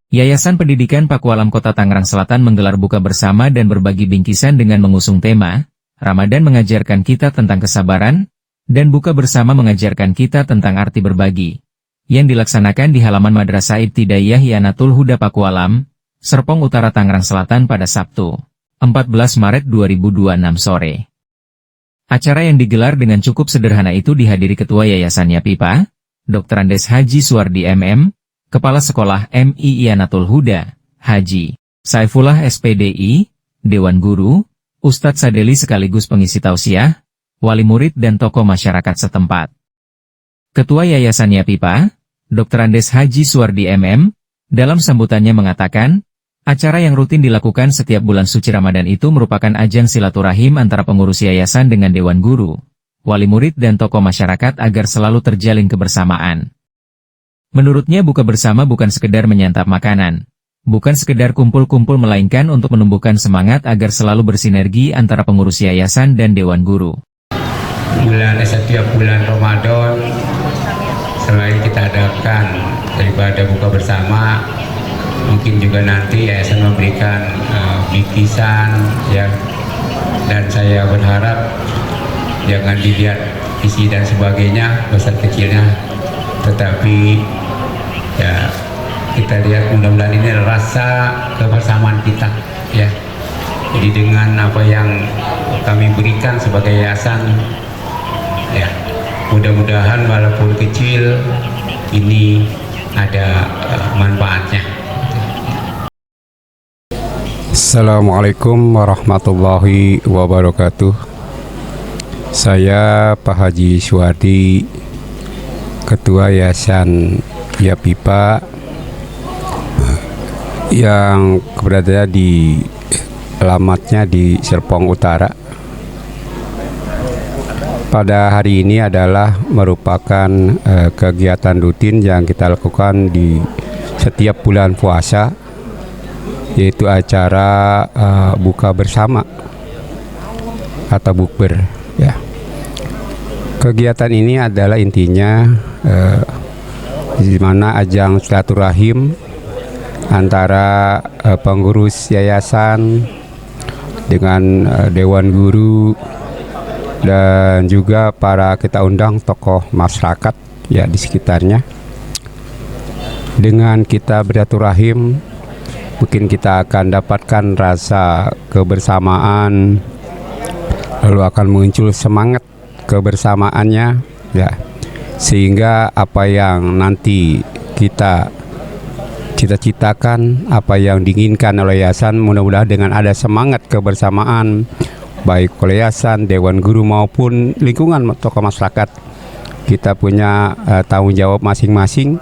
Yayasan Pendidikan Pakualam Kota Tangerang Selatan menggelar buka bersama dan berbagi bingkisan dengan mengusung tema, Ramadan mengajarkan kita tentang kesabaran, dan buka bersama mengajarkan kita tentang arti berbagi, yang dilaksanakan di halaman Madrasah Ibtidaiyah Hiyanatul Huda Pakualam, Serpong Utara Tangerang Selatan pada Sabtu, 14 Maret 2026 sore. Acara yang digelar dengan cukup sederhana itu dihadiri Ketua Yayasan YAPIPA, Dr. Andes Haji Suwardi MM, Kepala Sekolah MI Hiyanatul Huda, Haji Saifullah SPDI, Dewan Guru, Ustadz Sadeli sekaligus pengisi tausiah, wali murid dan tokoh masyarakat setempat. Ketua Yayasan YAPIPA, Dr. Andes Haji Suwardi MM, dalam sambutannya mengatakan, acara yang rutin dilakukan setiap bulan suci Ramadan itu merupakan ajang silaturahim antara pengurus yayasan dengan Dewan Guru, wali murid dan tokoh masyarakat agar selalu terjalin kebersamaan. Menurutnya buka bersama bukan sekedar menyantap makanan, bukan sekedar kumpul-kumpul melainkan untuk menumbuhkan semangat agar selalu bersinergi antara pengurus yayasan dan Dewan Guru. Setiap bulan Ramadan selain kita adakan daripada buka bersama, mungkin juga nanti yayasan memberikan bingkisan ya, dan saya berharap jangan dilihat isi dan sebagainya besar kecilnya, tetapi ya kita lihat mudah-mudahan ini rasa kebersamaan kita ya. Jadi dengan apa yang kami berikan sebagai yayasan ya, mudah-mudahan walaupun kecil ini ada manfaatnya. Assalamualaikum warahmatullahi wabarakatuh. Saya Pak Haji Suwardi, Ketua Yayasan YAPIPA yang berada di alamatnya di Serpong Utara. Pada hari ini adalah merupakan kegiatan rutin yang kita lakukan di setiap bulan puasa, yaitu acara buka bersama atau bukber ya. Kegiatan ini adalah intinya di mana ajang silaturahim antara pengurus yayasan dengan Dewan Guru dan juga para kita undang tokoh masyarakat ya di sekitarnya. Dengan kita bersilaturahim, mungkin kita akan dapatkan rasa kebersamaan, lalu akan muncul semangat kebersamaannya ya, sehingga apa yang nanti kita cita-citakan, apa yang diinginkan oleh yayasan, mudah-mudahan dengan ada semangat kebersamaan baik oleh yayasan, Dewan Guru maupun lingkungan tokoh masyarakat, kita punya tanggung jawab masing-masing,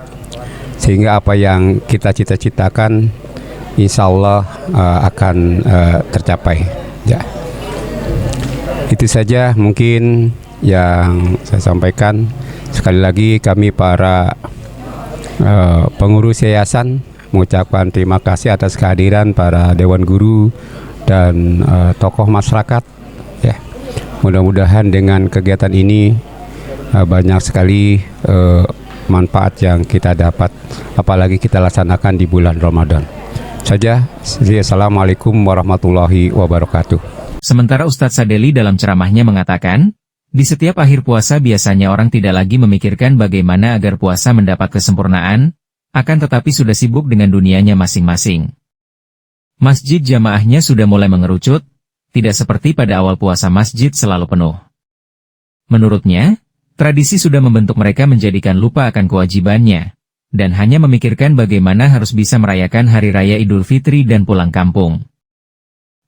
sehingga apa yang kita cita-citakan insya Allah akan tercapai ya. Itu saja mungkin yang saya sampaikan. Sekali lagi kami para pengurus yayasan mengucapkan terima kasih atas kehadiran para Dewan Guru dan tokoh masyarakat ya. Mudah-mudahan dengan kegiatan ini banyak sekali manfaat yang kita dapat, apalagi kita laksanakan di bulan Ramadan saja. Assalamualaikum warahmatullahi wabarakatuh. Sementara Ustadz Sadeli dalam ceramahnya mengatakan, di setiap akhir puasa biasanya orang tidak lagi memikirkan bagaimana agar puasa mendapat kesempurnaan, akan tetapi sudah sibuk dengan dunianya masing-masing. Masjid jamaahnya sudah mulai mengerucut, tidak seperti pada awal puasa masjid selalu penuh. Menurutnya, tradisi sudah membentuk mereka menjadikan lupa akan kewajibannya, dan hanya memikirkan bagaimana harus bisa merayakan Hari Raya Idul Fitri dan pulang kampung.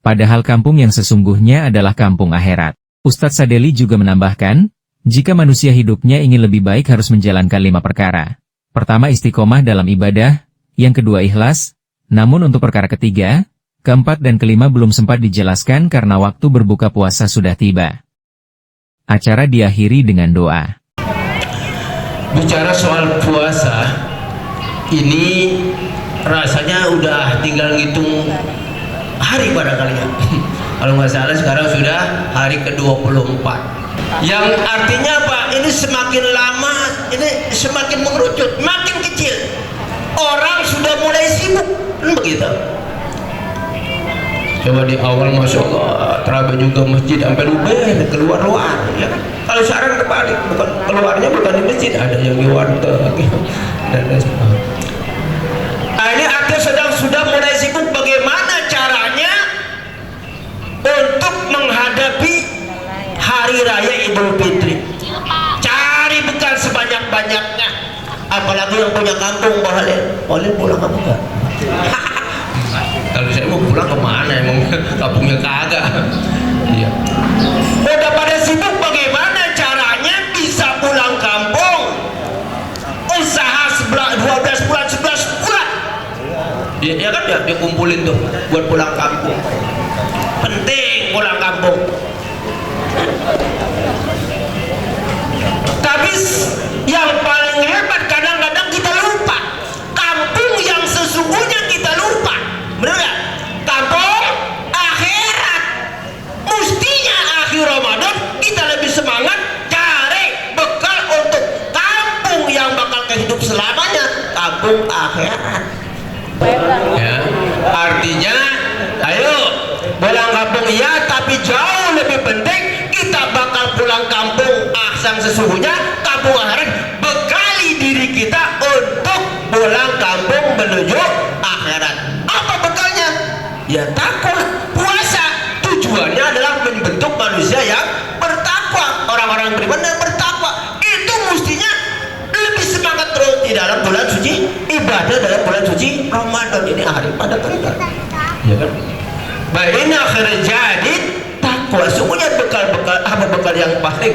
Padahal kampung yang sesungguhnya adalah kampung akhirat. Ustadz Sadeli juga menambahkan, jika manusia hidupnya ingin lebih baik harus menjalankan 5 perkara. Pertama istiqomah dalam ibadah, yang kedua ikhlas, namun untuk perkara ketiga, keempat dan kelima belum sempat dijelaskan karena waktu berbuka puasa sudah tiba. Acara diakhiri dengan doa. Bicara soal puasa, ini rasanya udah tinggal ngitung hari barangkali ya. Kalau nggak salah sekarang sudah hari ke-24. Yang artinya apa? Ini semakin lama, ini semakin mengerucut, makin kecil. orang sudah mulai sibuk, begitu. Coba di awal masya Allah terawih juga masjid sampai luber keluar ya kan. Kalau sekarang terbalik, bukan keluarnya bukan di masjid, ada yang di warteg dan lain sebagainya. Nah, ini artinya sudah mulai sibuk bagaimana caranya untuk menghadapi hari raya Idul Fitri. Cari bekal sebanyak-banyaknya, apalagi yang punya kampung. Boleh pulang kampung gak? Kalau saya mau pulang kemana, emang kampungnya kagak. Iya. Udah pada sibuk bagaimana caranya bisa pulang kampung. Usaha 12 bulan, 11 bulan. Ya kan dia kumpulin tuh buat pulang kampung. Penting pulang kampung. Tapi yang paling hebat kadang-kadang kita lupa. Kampung yang sesungguhnya kita lupa. Bener gak? Kampung akhirat. Mestinya akhir Ramadan kita lebih semangat cari bekal untuk kampung yang bakal kehidup selamanya. Kampung akhirat. Ya, artinya ayo pulang kampung ya, tapi jauh lebih penting kita bakal pulang kampung yang sesungguhnya kampung akhirat. Bekali diri kita untuk pulang kampung menuju akhirat. Apa bekalnya? Ya takwa, puasa. Tujuannya adalah membentuk manusia yang bertakwa, orang-orang beriman dan bertakwa. Itu mestinya lebih semangat terus di dalam bulan suci, ibadah dalam bulan suci Ramadan ini hari pada kita. Ya kan? Baina jadi takwa. Sungguhnya bekal yang paling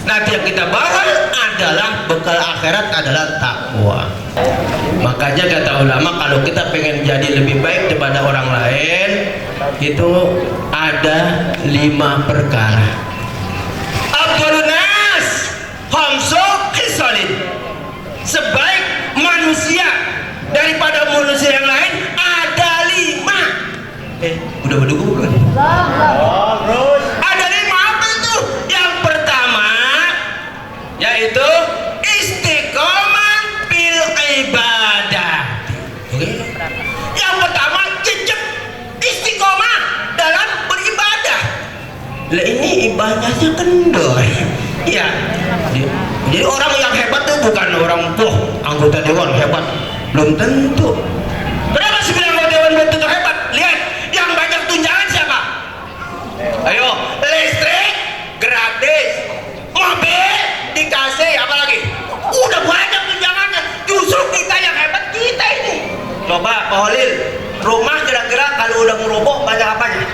nanti yang kita bawa adalah bekal akhirat adalah takwa. Makanya kata ulama, kalau kita pengen jadi lebih baik daripada orang lain, itu ada 5 perkara. Abdul Nas Hamsu Khisalin. Sebaik manusia daripada manusia yang lain ada 5. Udah berdua kan? Ada 5 apa itu? Yang pertama yaitu istiqomah bil ibadah. Yang pertama jejak istiqomah dalam beribadah. Lah ini ibadahnya kendor. Iya. Jadi orang yang hebat itu bukan orang anggota dewan hebat, belum tentu. Kenapa sih bilang anggota dewan belum tentu hebat? Lihat yang banyak tunjangan siapa? Ayo, listrik gratis, mobil dikasih, apa lagi? Udah banyak tunjangannya. Justru kita yang hebat kita ini. Coba Pak Holil, rumah kira-kira kalau udah meroboh banyak apanya?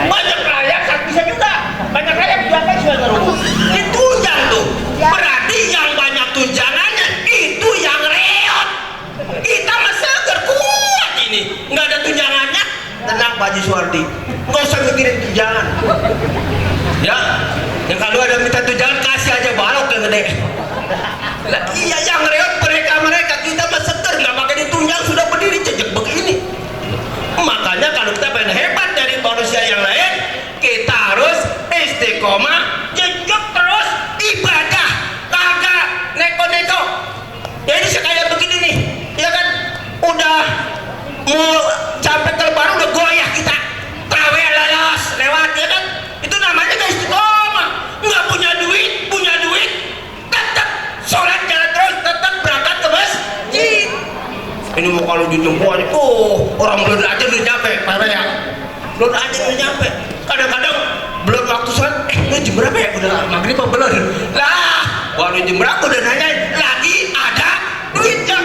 Banyak rakyat bisa juga. Banyak rakyat juga sudah meroboh. Ditunjang tuh. Berarti yang banyak tunjangannya itu yang reot. Kita masih seger kuat ini. Nggak ada tunjangannya. Tenang Pak Haji Suwardi, nggak usah mikirin tunjangan. Ya, yang kalau ada minta tunjangan kasih aja balok yang gede. Lah, iya yang reot mereka kita mah seger nggak pakai ditunjang sudah berdiri jejak begini. Makanya kalau kita pengen hebat dari manusia yang lain, kita harus istiqomah, jejak terus ibadah, kagak neko-neko. Jadi sekaya begini nih, ya kan? Udah mau sampai ke lebaran udah goyah kita, traweh lolos lewat, ya kan? Itu namanya gak istiqomah. Nggak punya duit tetap sholat jalan terus, tetap berangkat ke masjid. Ini mau kalau dijemput aja, orang belum aja udah nyampe, parah ya, belum aja udah nyampe. Kadang-kadang belum waktu sholat, lu jam berapa ya? Udah maghrib apa belum? Lah, baru jam berapa udah nanyain, lagi ada duitnya.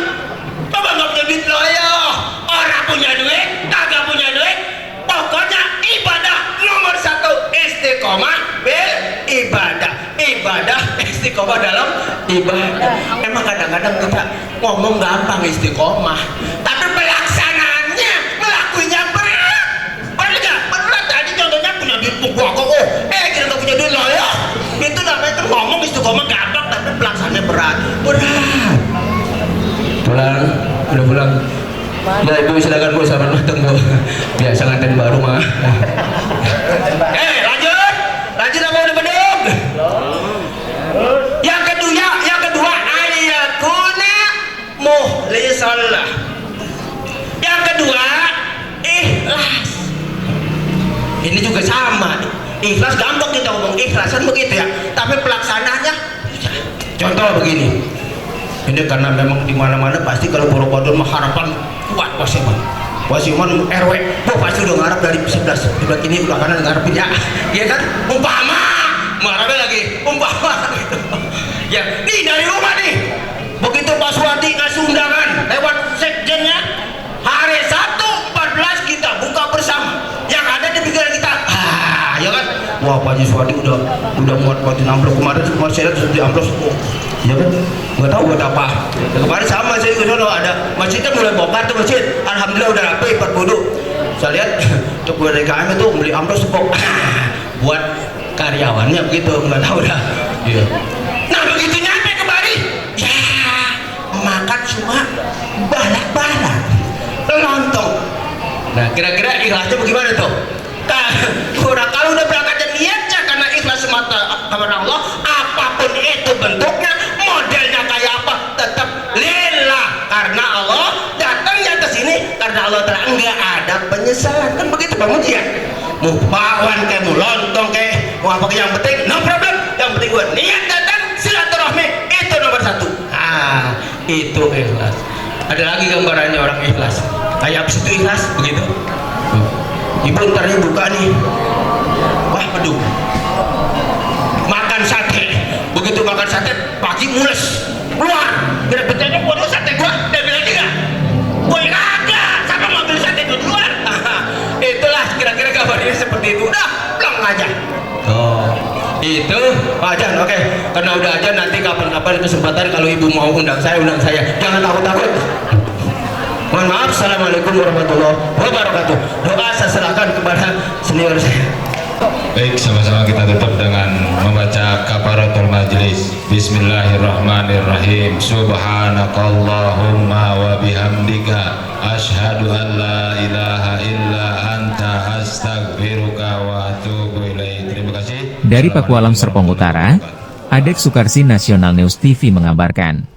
Coba nggak punya duit lo ya, orang punya duit, kagak punya duit. Pokoknya ibadah nomor 1, istiqomah bil ibadah. Istiqomah dalam ibadah. Emang kadang-kadang kita ngomong gampang istiqomah, tapi pelaksanaannya, ngelakuinnya berat. Berat gak? Berat. Tadi contohnya punya duit gua kok, kita nggak punya duit lo ya. Itu namanya tuh ngomong istiqomah gampang, tapi pelaksanaannya berat. Pulang, udah pulang. Ya ibu silakan bu, selamat datang bu. Biasa nganten baru mah. Lanjut apa udah beduk? Yang kedua ayakuna muhlisal tapi pelaksananya contoh begini. Ini karena memang di mana-mana pasti kalau Borobudur mah harapan kuat Wasiman RW, pasti udah ngarep dari sebelah ini udah kanan ngarepin ya, iya kan? Umpama, marahnya lagi umpama gitu. Ya, nih dari rumah nih, begitu Pak Suwadi ngasih undangan lewat sekjennya, hari Sabtu 14 kita buka bersama. Yang ada di pikiran kita, ya kan? Wah, Pak Suwadi udah muat-muatin amplop kemarin saya lihat di amplop, ya kan? Nggak tahu buat apa. Ya, kemarin sama saya ke sono ada masjidnya mulai bongkar tuh masjid. Alhamdulillah udah rapi 4 buduk. Saya lihat untuk DKM itu beli amplop sepok buat karyawannya begitu, nggak tahu dah. Iya. Nah begitu nyampe kemari, ya makan cuma balak-balak, lontong. Nah kira-kira ikhlasnya bagaimana tuh? Kalau udah berangkat niatnya karena ikhlas semata kepada Allah, apapun itu bentuknya, modelnya kayak apa, tetap lillah karena Allah. Datangnya ke sini karena Allah telah, enggak ada penyesalan, kan begitu Bang Muji ya? Mau bakwan kayak mau lontong kayak mau apa, yang penting no problem, yang penting gue niat datang silaturahmi, itu nomor 1. Itu ikhlas. Ada lagi gambarannya orang ikhlas, kayak apa itu ikhlas begitu. Ibu ntarnya buka nih, wah aduh, makan sate, begitu makan sate pagi mules keluar, kira betulnya waduh sate gua, dia bilang juga gue kagak, siapa mau ambil sate itu keluar. Itulah kira-kira kabarnya seperti itu. Udah pulang aja. Oh itu aja, oke. Karena udah aja, nanti kapan-kapan kesempatan kalau ibu mau undang saya, jangan takut-takut. Mohon maaf. Assalamualaikum warahmatullahi wabarakatuh. Doa saya serahkan kepada senior saya. Baik, sama-sama kita tutup dengan membaca kafaratul majlis. Bismillahirrahmanirrahim. Subhanakallahumma wa bihamdika asyhadu an la ilaha illa anta astaghfiruka wa atubu ilaik. Terima kasih. Dari Pakualam Serpong Utara, Adek Sukarsi Nasional News TV mengabarkan.